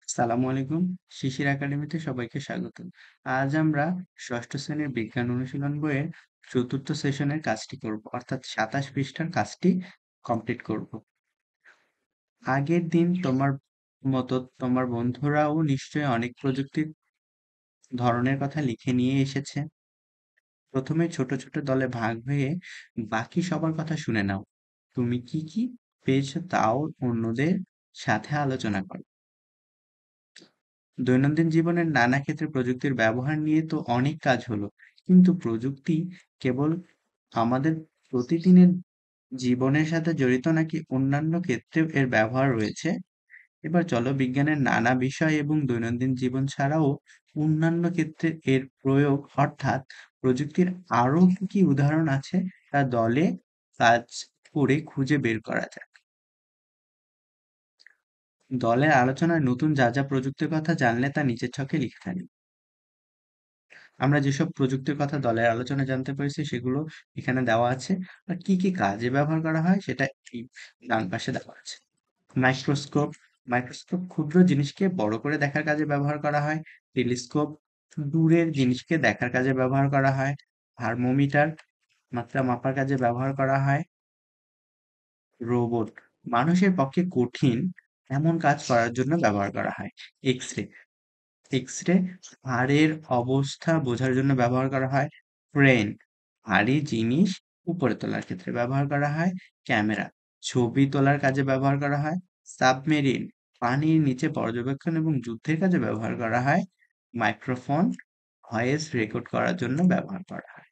সালামু আলাইকুম। শিশির একাডেমিতে সবাইকে স্বাগত। আজ আমরা ষষ্ঠ শ্রেণীর বিজ্ঞান অনুশীলন বইয়ের চতুর্থ সেশনের কাজটি করব, অর্থাৎ ২৭ পৃষ্ঠার কাজটি কমপ্লিট করব। আগের দিন তোমার মতো তোমার বন্ধুরাও নিশ্চয়ই অনেক প্রযুক্তির ধরনের কথা লিখে নিয়ে এসেছে। প্রথমে ছোট ছোট দলে ভাগ হয়ে বাকি সবার কথা শুনে নাও। তুমি কি কি পেয়েছো তাও অন্যদের সাথে আলোচনা করো। দৈনন্দিন জীবনের নানা ক্ষেত্রে প্রযুক্তির ব্যবহার নিয়ে তো অনেক কাজ হলো, কিন্তু প্রযুক্তি কেবল আমাদের প্রতিদিনের জীবনের সাথে জড়িত নাকি অন্যান্য ক্ষেত্রেও এর ব্যবহার রয়েছে? এবার চলো বিজ্ঞানের নানা বিষয় এবং দৈনন্দিন জীবন ছাড়াও অন্যান্য ক্ষেত্রে এর প্রয়োগ, অর্থাৎ প্রযুক্তির আরো কি কি উদাহরণ আছে তা দলে কাজ করে খুঁজে বের করা যায়। দলের আলোচনায় নতুন যা যা প্রযুক্তির কথা জানলে তা নিচের ছকে লিখে ফেলি। আমরা যেসব প্রযুক্তির কথা দলের আলোচনায় জানতে পেরেছি সেগুলো এখানে দেওয়া আছে। আর কি কি কাজে ব্যবহার করা হয় সেটা এই ডান পাশে দেওয়া আছে। মাইক্রোস্কোপ, মাইক্রোস্কোপ ক্ষুদ্র জিনিসকে বড় করে দেখার কাজে ব্যবহার করা হয়। টেলিস্কোপ দূরের জিনিসকে দেখার কাজে ব্যবহার করা হয়। থার্মোমিটার মাত্রা মাপার কাজে ব্যবহার করা হয়। রোবট মানুষের পক্ষে কঠিন এমন কাজ করার জন্য ব্যবহার করা হয়। এক্স-রে, এক্স-রে হাড়ের অবস্থা বোঝার জন্য ব্যবহার করা হয়। ক্রেন ভারী জিনিস উপরে তোলার ক্ষেত্রে ব্যবহার করা হয়। ক্যামেরা ছবি তোলার কাজে ব্যবহার করা হয়। সাবমেরিন পানির নিচে পর্যবেক্ষণ এবং যুদ্ধের কাজে ব্যবহার করা হয়। মাইক্রোফোন ভয়েস রেকর্ড করার জন্য ব্যবহার করা হয়।